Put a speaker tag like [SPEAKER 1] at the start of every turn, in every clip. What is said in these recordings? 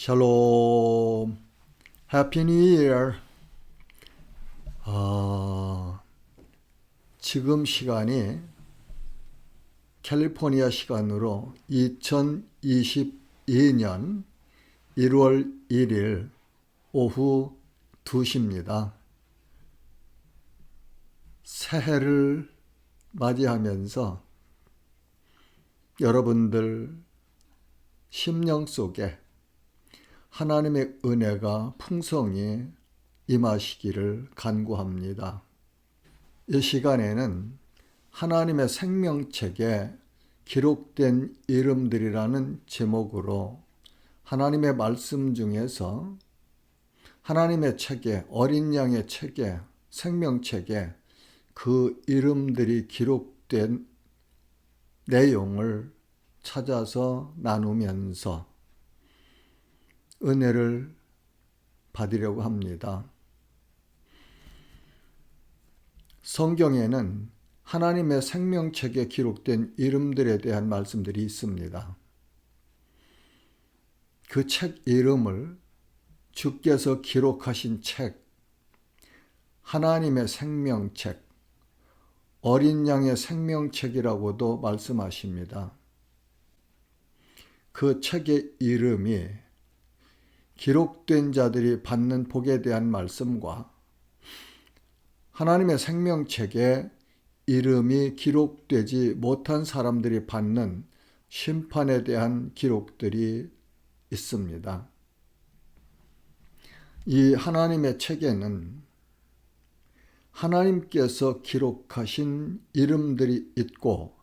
[SPEAKER 1] 샬롬, 해피 뉴 이어. 지금 시간이 캘리포니아 시간으로 2022년 1월 1일 오후 2시입니다. 새해를 맞이하면서 여러분들 심령 속에 하나님의 은혜가 풍성히 임하시기를 간구합니다. 이 시간에는 하나님의 생명책에 기록된 이름들이라는 제목으로 하나님의 말씀 중에서 하나님의 책에, 어린 양의 책에, 생명책에 그 이름들이 기록된 내용을 찾아서 나누면서 은혜를 받으려고 합니다. 성경에는 하나님의 생명책에 기록된 이름들에 대한 말씀들이 있습니다. 그 책 이름을 주께서 기록하신 책, 하나님의 생명책, 어린 양의 생명책이라고도 말씀하십니다. 그 책의 이름이 기록된 자들이 받는 복에 대한 말씀과 하나님의 생명책에 이름이 기록되지 못한 사람들이 받는 심판에 대한 기록들이 있습니다. 이 하나님의 책에는 하나님께서 기록하신 이름들이 있고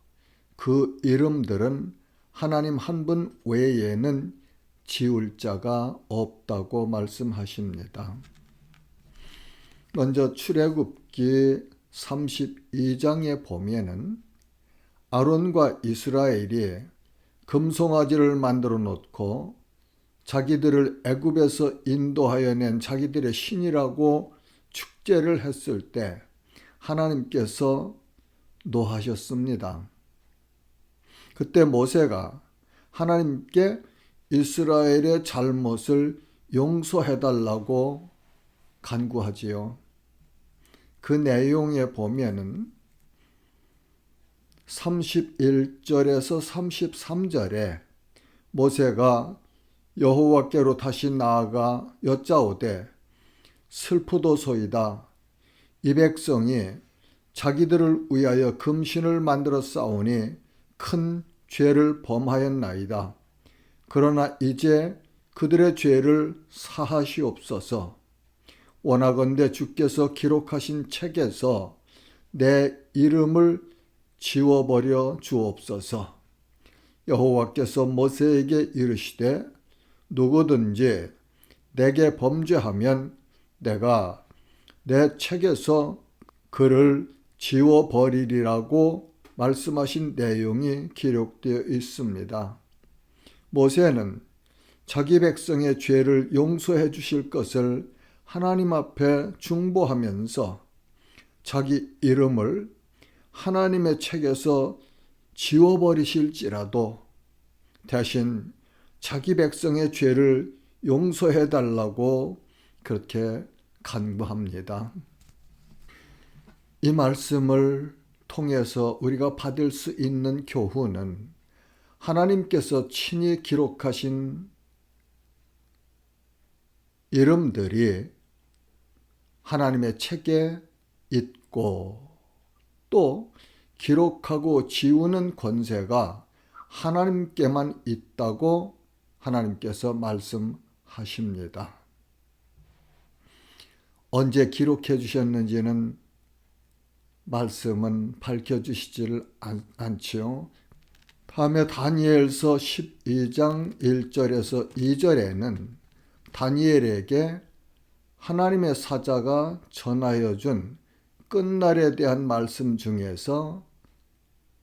[SPEAKER 1] 그 이름들은 하나님 한 분 외에는 지울 자가 없다고 말씀하십니다. 먼저 출애굽기 32장에 보면은 아론과 이스라엘이 금송아지를 만들어 놓고 자기들을 애굽에서 인도하여 낸 자기들의 신이라고 축제를 했을 때 하나님께서 노하셨습니다. 그때 모세가 하나님께 이스라엘의 잘못을 용서해달라고 간구하지요. 그 내용에 보면은 31절에서 33절에 모세가 여호와께로 다시 나아가 여짜오되 슬프도소이다. 이 백성이 자기들을 위하여 금신을 만들어 싸우니 큰 죄를 범하였나이다. 그러나 이제 그들의 죄를 사하시옵소서. 원하건대 주께서 기록하신 책에서 내 이름을 지워버려 주옵소서. 여호와께서 모세에게 이르시되 누구든지 내게 범죄하면 내가 내 책에서 그를 지워버리리라고 말씀하신 내용이 기록되어 있습니다. 모세는 자기 백성의 죄를 용서해 주실 것을 하나님 앞에 중보하면서 자기 이름을 하나님의 책에서 지워버리실지라도 대신 자기 백성의 죄를 용서해 달라고 그렇게 간구합니다. 이 말씀을 통해서 우리가 받을 수 있는 교훈은 하나님께서 친히 기록하신 이름들이 하나님의 책에 있고 또 기록하고 지우는 권세가 하나님께만 있다고 하나님께서 말씀하십니다. 언제 기록해 주셨는지는 말씀은 밝혀주시질 않지요. 다음에 다니엘서 12장 1절에서 2절에는 다니엘에게 하나님의 사자가 전하여 준 끝날에 대한 말씀 중에서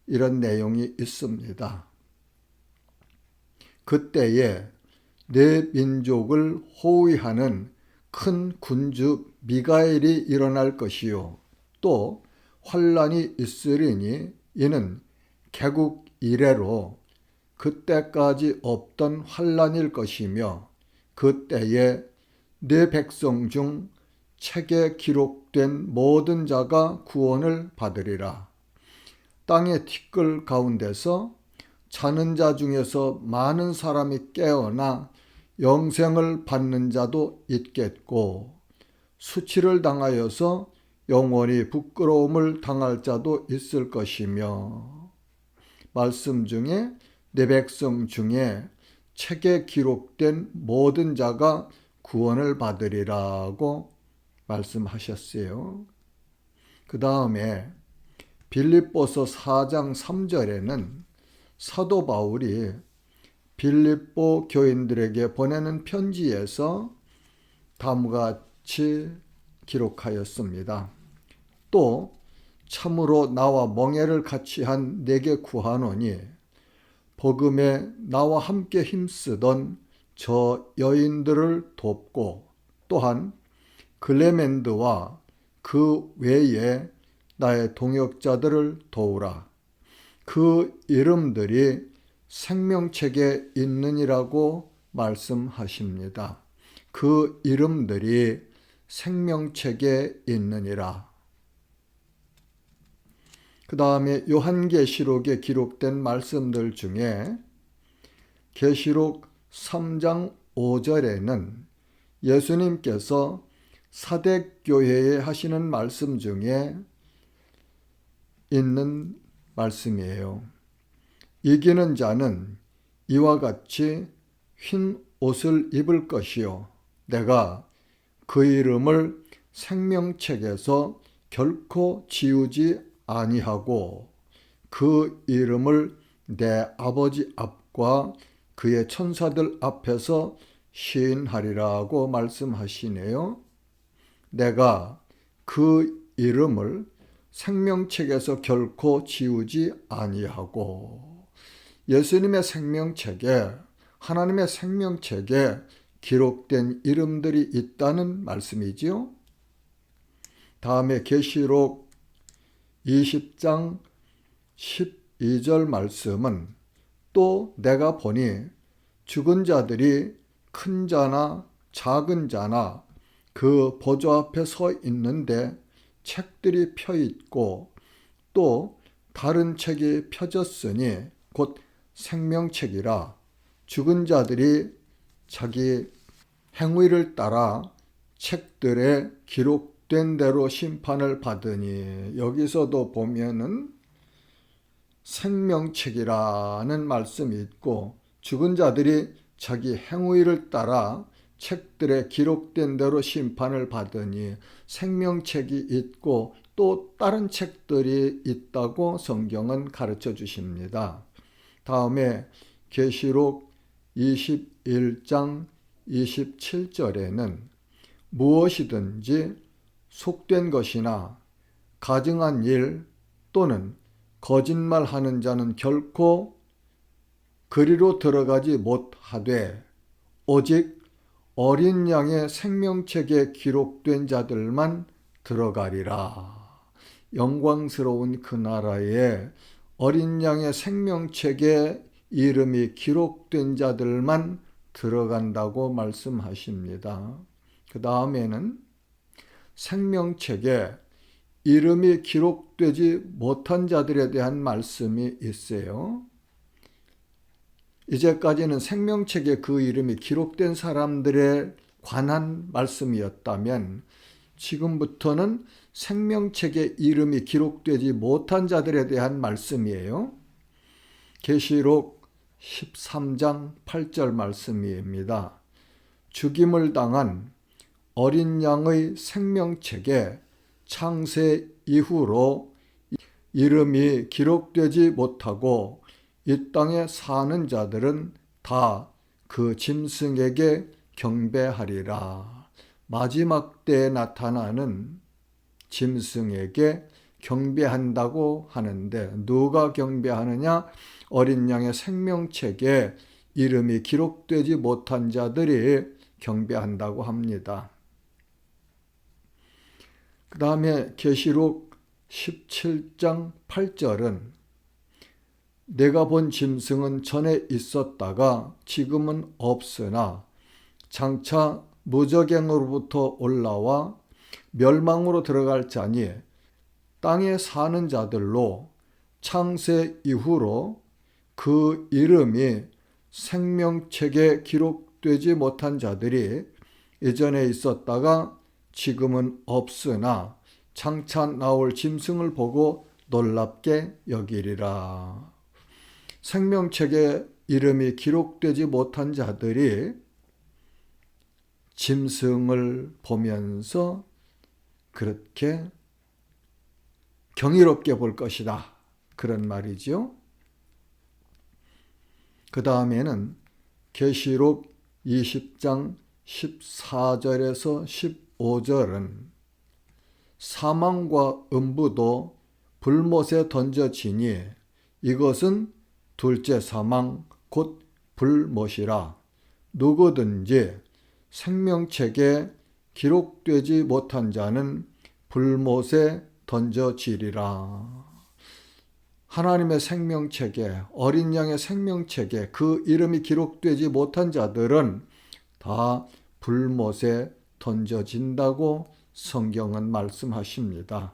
[SPEAKER 1] 이런 내용이 있습니다. 그때에 내 민족을 호위하는 큰 군주 미가엘이 일어날 것이요 또 환란이 있으리니 이는 개국 이래로 그때까지 없던 환란일 것이며 그때에 내 백성 중 책에 기록된 모든 자가 구원을 받으리라. 땅의 티끌 가운데서 자는 자 중에서 많은 사람이 깨어나 영생을 받는 자도 있겠고, 수치를 당하여서 영원히 부끄러움을 당할 자도 있을 것이며, 말씀 중에 내 백성 중에 책에 기록된 모든 자가 구원을 받으리라고 말씀하셨어요. 그 다음에 빌립보서 4장 3절에는 사도 바울이 빌립보 교인들에게 보내는 편지에서 다음과 같이 기록하였습니다. 또 참으로 나와 멍에를 같이 한 내게 구하노니 복음에 나와 함께 힘쓰던 저 여인들을 돕고 또한 클레멘드와 그 외에 나의 동역자들을 도우라. 그 이름들이 생명책에 있느니라고 말씀하십니다. 그 이름들이 생명책에 있느니라. 그 다음에 요한계시록에 기록된 말씀들 중에 계시록 3장 5절에는 예수님께서 사대교회에 하시는 말씀 중에 있는 말씀이에요. 이기는 자는 이와 같이 흰 옷을 입을 것이요 내가 그 이름을 생명책에서 결코 지우지 아니하고 그 이름을 내 아버지 앞과 그의 천사들 앞에서 시인하리라고 말씀하시네요. 내가 그 이름을 생명책에서 결코 지우지 아니하고, 예수님의 생명책에, 하나님의 생명책에 기록된 이름들이 있다는 말씀이지요. 다음에 계시록 20장 12절 말씀은 또 내가 보니 죽은 자들이 큰 자나 작은 자나 그 보좌 앞에 서 있는데 책들이 펴 있고 또 다른 책이 펴졌으니 곧 생명책이라. 죽은 자들이 자기 행위를 따라 책들에 기록된 대로 심판을 받으니, 여기서도 보면은 생명책이라는 말씀이 있고 죽은 자들이 자기 행위를 따라 책들에 기록된 대로 심판을 받으니 생명책이 있고 또 다른 책들이 있다고 성경은 가르쳐 주십니다. 다음에 계시록 21장 27절에는 무엇이든지 속된 것이나 가증한 일 또는 거짓말하는 자는 결코 그리로 들어가지 못하되 오직 어린 양의 생명책에 기록된 자들만 들어가리라. 영광스러운 그 나라에 어린 양의 생명책에 이름이 기록된 자들만 들어간다고 말씀하십니다. 그 다음에는 생명책에 이름이 기록되지 못한 자들에 대한 말씀이 있어요. 이제까지는 생명책에 그 이름이 기록된 사람들에 관한 말씀이었다면 지금부터는 생명책에 이름이 기록되지 못한 자들에 대한 말씀이에요. 계시록 13장 8절 말씀입니다. 죽임을 당한 어린 양의 생명책에 창세 이후로 이름이 기록되지 못하고 이 땅에 사는 자들은 다 그 짐승에게 경배하리라. 마지막 때에 나타나는 짐승에게 경배한다고 하는데 누가 경배하느냐? 어린 양의 생명책에 이름이 기록되지 못한 자들이 경배한다고 합니다. 그 다음에 계시록 17장 8절은 내가 본 짐승은 전에 있었다가 지금은 없으나 장차 무저갱으로부터 올라와 멸망으로 들어갈 자니 땅에 사는 자들로 창세 이후로 그 이름이 생명책에 기록되지 못한 자들이 예전에 있었다가 지금은 없으나 장차 나올 짐승을 보고 놀랍게 여기리라. 생명책에 이름이 기록되지 못한 자들이 짐승을 보면서 그렇게 경이롭게 볼 것이다. 그런 말이죠. 그 다음에는 계시록 20장 14절에서 15절은 사망과 음부도 불못에 던져지니 이것은 둘째 사망 곧 불못이라. 누구든지 생명책에 기록되지 못한 자는 불못에 던져지리라. 하나님의 생명책에, 어린 양의 생명책에 그 이름이 기록되지 못한 자들은 다 불못에 던져진다고 성경은 말씀하십니다.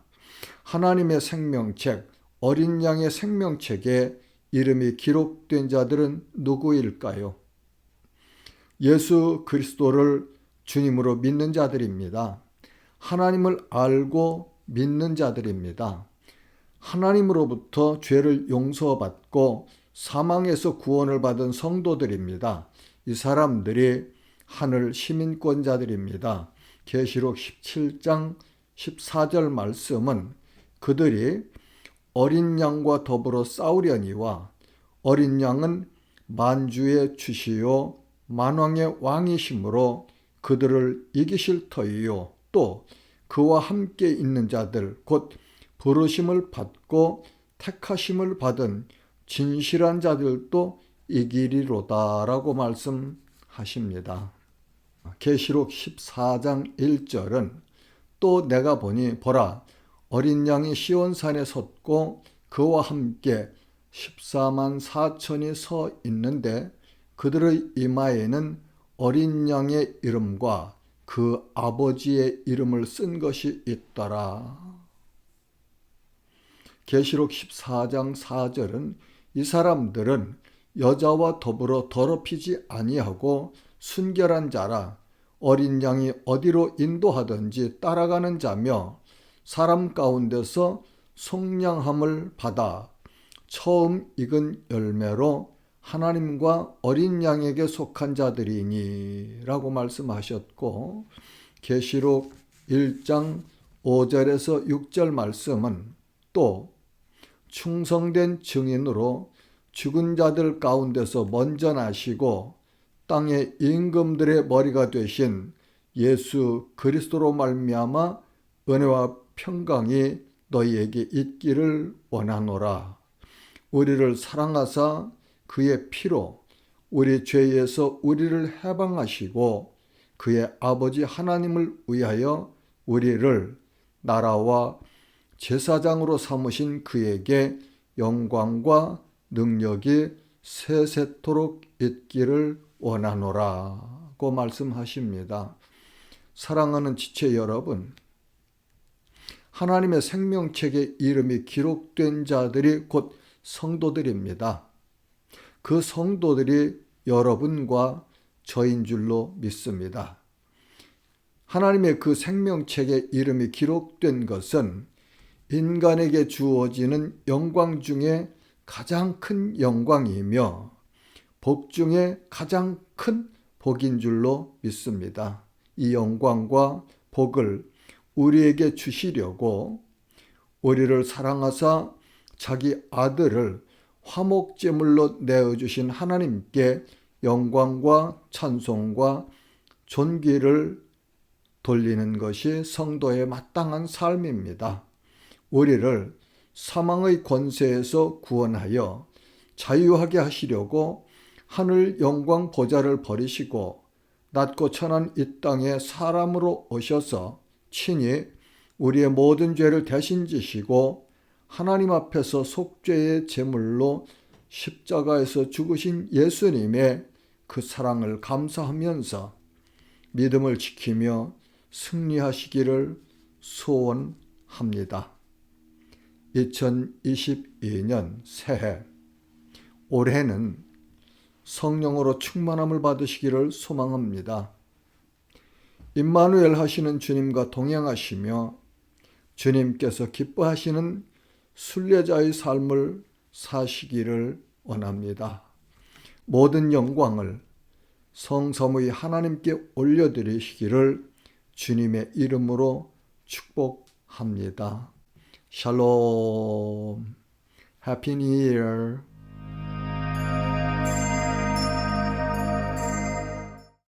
[SPEAKER 1] 하나님의 생명책, 어린 양의 생명책에 이름이 기록된 자들은 누구일까요? 예수 그리스도를 주님으로 믿는 자들입니다. 하나님을 알고 믿는 자들입니다. 하나님으로부터 죄를 용서받고 사망에서 구원을 받은 성도들입니다. 이 사람들이 하늘 시민권자들입니다. 계시록 17장 14절 말씀은 그들이 어린 양과 더불어 싸우려니와 어린 양은 만주의 주시요 만왕의 왕이시므로 그들을 이기실 터이요 또 그와 함께 있는 자들 곧 부르심을 받고 택하심을 받은 진실한 자들도 이기리로다 라고 말씀하십니다. 계시록 14장 1절은 또 내가 보니 보라 어린 양이 시온산에 섰고 그와 함께 14만 4천이 서 있는데 그들의 이마에는 어린 양의 이름과 그 아버지의 이름을 쓴 것이 있더라. 계시록 14장 4절은 이 사람들은 여자와 더불어 더럽히지 아니하고 순결한 자라 어린 양이 어디로 인도하든지 따라가는 자며 사람 가운데서 속량함을 받아 처음 익은 열매로 하나님과 어린 양에게 속한 자들이니 라고 말씀하셨고 계시록 1장 5절에서 6절 말씀은 또 충성된 증인으로 죽은 자들 가운데서 먼저 나시고 땅의 임금들의 머리가 되신 예수 그리스도로 말미암아 은혜와 평강이 너희에게 있기를 원하노라. 우리를 사랑하사 그의 피로 우리 죄에서 우리를 해방하시고 그의 아버지 하나님을 위하여 우리를 나라와 제사장으로 삼으신 그에게 영광과 능력이 세세토록 있기를 원하노라고 말씀하십니다. 사랑하는 지체 여러분, 하나님의 생명책에 이름이 기록된 자들이 곧 성도들입니다. 그 성도들이 여러분과 저인 줄로 믿습니다. 하나님의 그 생명책에 이름이 기록된 것은 인간에게 주어지는 영광 중에 가장 큰 영광이며 복 중에 가장 큰 복인 줄로 믿습니다. 이 영광과 복을 우리에게 주시려고 우리를 사랑하사 자기 아들을 화목제물로 내어주신 하나님께 영광과 찬송과 존귀를 돌리는 것이 성도의 마땅한 삶입니다. 우리를 사망의 권세에서 구원하여 자유하게 하시려고 하늘 영광 보좌를 버리시고 낮고 천한 이 땅에 사람으로 오셔서 친히 우리의 모든 죄를 대신 지시고 하나님 앞에서 속죄의 제물로 십자가에서 죽으신 예수님의 그 사랑을 감사하면서 믿음을 지키며 승리하시기를 소원합니다. 2022년 새해, 올해는 성령으로 충만함을 받으시기를 소망합니다. 임마누엘 하시는 주님과 동행하시며 주님께서 기뻐하시는 순례자의 삶을 사시기를 원합니다. 모든 영광을 성삼위 하나님께 올려드리시기를 주님의 이름으로 축복합니다. 샬롬. Happy New Year.